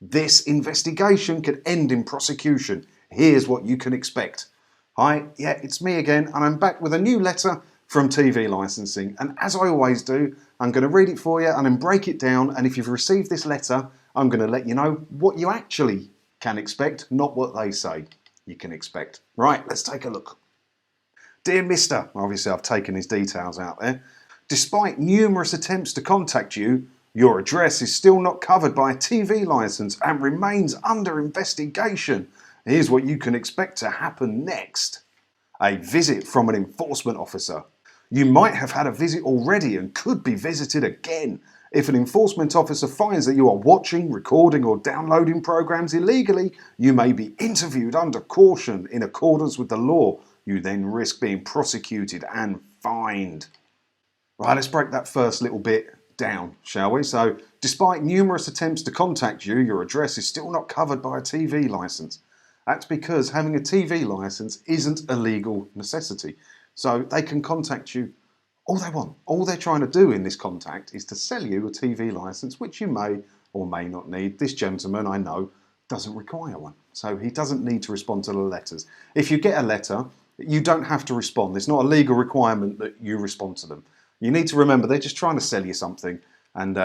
This investigation could end in prosecution. Here's what you can expect. Hi, yeah, it's me again, and I'm back with a new letter from TV licensing. And as I always do, I'm going to read it for you and then break it down. And if you've received this letter, I'm going to let you know what you actually can expect, not what they say you can expect. Right, let's take a look. Dear Mister, obviously I've taken his details out there. Despite numerous attempts to contact you, your address is still not covered by a TV licence and remains under investigation. Here's what you can expect to happen next. A visit from an enforcement officer. You might have had a visit already and could be visited again. If an enforcement officer finds that you are watching, recording or downloading programs illegally, you may be interviewed under caution in accordance with the law. You then risk being prosecuted and fined. Right, let's break that first little bit down, shall we? So, despite numerous attempts to contact you, your address is still not covered by a TV licence. That's because having a TV licence isn't a legal necessity. So they can contact you all they want. All they're trying to do in this contact is to sell you a TV licence, which you may or may not need. This gentleman, I know, doesn't require one. So he doesn't need to respond to the letters. If you get a letter, you don't have to respond. It's not a legal requirement that you respond to them. You need to remember they're just trying to sell you something, and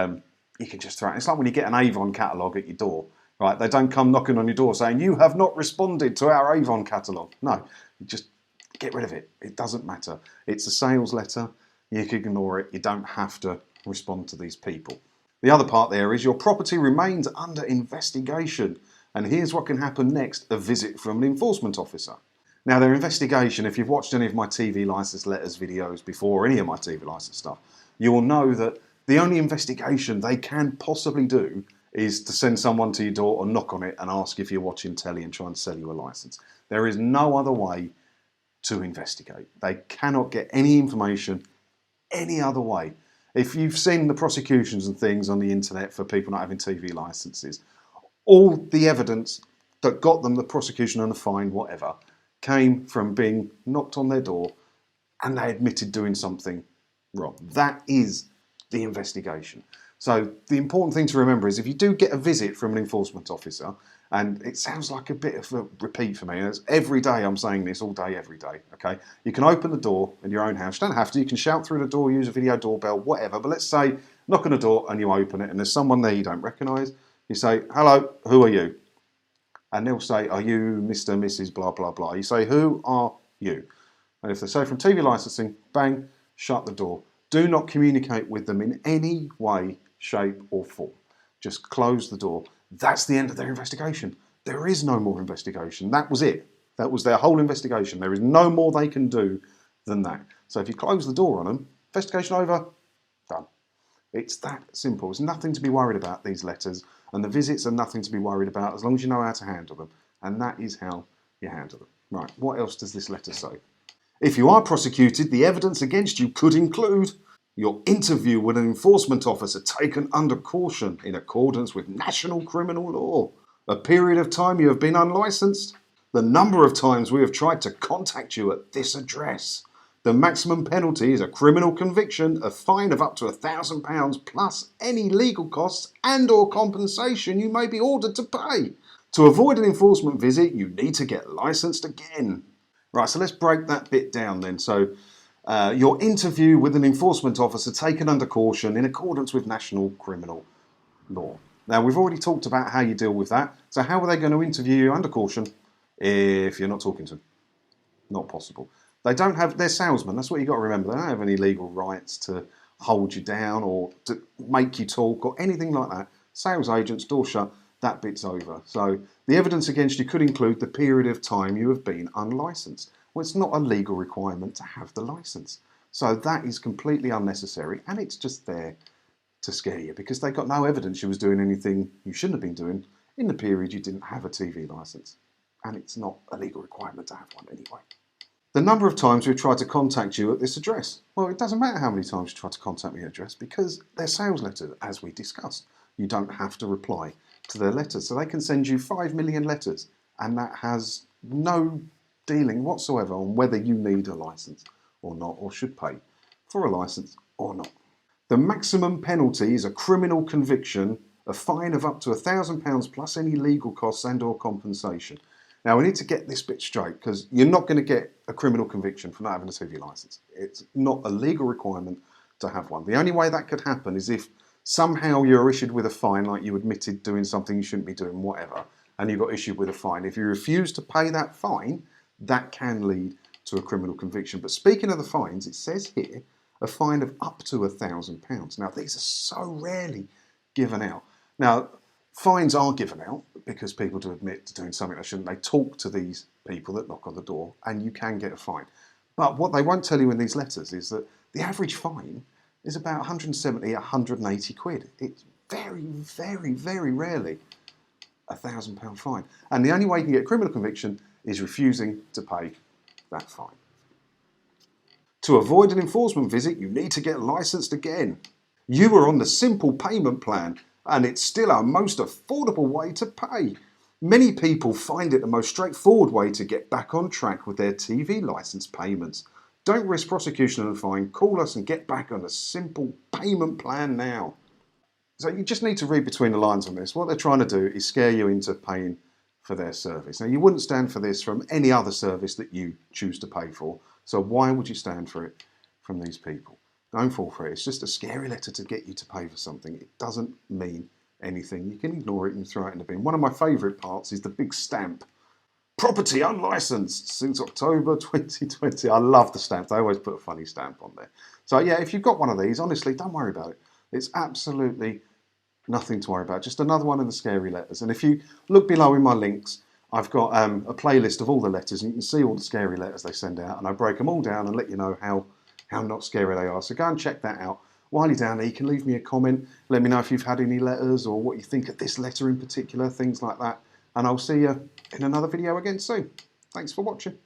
you can just throw it. It's like when you get an Avon catalogue at your door, right? They don't come knocking on your door saying, you have not responded to our Avon catalogue. No, you just get rid of it. It doesn't matter. It's a sales letter. You can ignore it. You don't have to respond to these people. The other part there is your property remains under investigation. And here's what can happen next, a visit from an enforcement officer. Now, their investigation, if you've watched any of my TV licence letters videos before, or any of my TV licence stuff, you will know that the only investigation they can possibly do is to send someone to your door or knock on it and ask if you're watching telly and try and sell you a licence. There is no other way to investigate. They cannot get any information any other way. If you've seen the prosecutions and things on the internet for people not having TV licences, all the evidence that got them the prosecution and the fine, whatever, came from being knocked on their door and they admitted doing something wrong. That is the investigation. So the important thing to remember is if you do get a visit from an enforcement officer, and it sounds like a bit of a repeat for me, and it's every day I'm saying this, all day, every day, okay? You can open the door in your own house. You don't have to. You can shout through the door, use a video doorbell, whatever. But let's say, knock on the door and you open it and there's someone there you don't recognise. You say, hello, who are you? And they'll say, are you Mr. Mrs. blah, blah, blah. You say, who are you? And if they say from TV licensing, bang, shut the door. Do not communicate with them in any way, shape or form. Just close the door. That's the end of their investigation. There is no more investigation. That was it. That was their whole investigation. There is no more they can do than that. So if you close the door on them, investigation over, done. It's that simple. There's nothing to be worried about, these letters, and the visits are nothing to be worried about as long as you know how to handle them. And that is how you handle them. Right, what else does this letter say? If you are prosecuted, the evidence against you could include your interview with an enforcement officer taken under caution in accordance with national criminal law, a period of time you have been unlicensed, the number of times we have tried to contact you at this address. The maximum penalty is a criminal conviction, a fine of up to £1,000 plus any legal costs and or compensation you may be ordered to pay. To avoid an enforcement visit, you need to get licensed again. Right, so let's break that bit down then. So, your interview with an enforcement officer taken under caution in accordance with national criminal law. Now, we've already talked about how you deal with that. So how are they going to interview you under caution if you're not talking to them? Not possible. They don't have, they're salesmen. That's what you've got to remember. They don't have any legal rights to hold you down or to make you talk or anything like that. Sales agents, door shut, that bit's over. So the evidence against you could include the period of time you have been unlicensed. Well, it's not a legal requirement to have the licence. So that is completely unnecessary and it's just there to scare you because they got no evidence you was doing anything you shouldn't have been doing in the period you didn't have a TV licence. And it's not a legal requirement to have one anyway. The number of times we've tried to contact you at this address. Well, it doesn't matter how many times you try to contact me at address because they're sales letters, as we discussed. You don't have to reply to their letters. So they can send you 5 million letters and that has no dealing whatsoever on whether you need a licence or not, or should pay for a licence or not. The maximum penalty is a criminal conviction, a fine of up to £1,000 plus any legal costs and or compensation. Now we need to get this bit straight, because you're not going to get a criminal conviction for not having a TV licence. It's not a legal requirement to have one. The only way that could happen is if somehow you're issued with a fine, like you admitted doing something you shouldn't be doing, whatever, and you got issued with a fine. If you refuse to pay that fine, that can lead to a criminal conviction. But speaking of the fines, it says here a fine of up to £1,000. Now these are so rarely given out. Now fines are given out because people do admit to doing something they shouldn't. They talk to these people that knock on the door, and you can get a fine. But what they won't tell you in these letters is that the average fine is about 170, 180 quid. It's very, very, very rarely £1,000 fine. And the only way you can get a criminal conviction is refusing to pay that fine. To avoid an enforcement visit, you need to get licensed again. You were on the simple payment plan, and it's still our most affordable way to pay. Many people find it the most straightforward way to get back on track with their TV licence payments. Don't risk prosecution and a fine. Call us and get back on a simple payment plan now. So you just need to read between the lines on this. What they're trying to do is scare you into paying for their service. Now, you wouldn't stand for this from any other service that you choose to pay for. So why would you stand for it from these people? Don't fall for it. It's just a scary letter to get you to pay for something. It doesn't mean anything. You can ignore it and throw it in the bin. One of my favourite parts is the big stamp. Property unlicensed since October 2020. I love the stamp. They always put a funny stamp on there. So yeah, if you've got one of these, honestly, don't worry about it. It's absolutely nothing to worry about. Just another one of the scary letters. And if you look below in my links, I've got a playlist of all the letters, and you can see all the scary letters they send out, and I break them all down and let you know how not scary they are. So go and check that out. While you're down there, you can leave me a comment. Let me know if you've had any letters or what you think of this letter in particular, things like that. And I'll see you in another video again soon. Thanks for watching.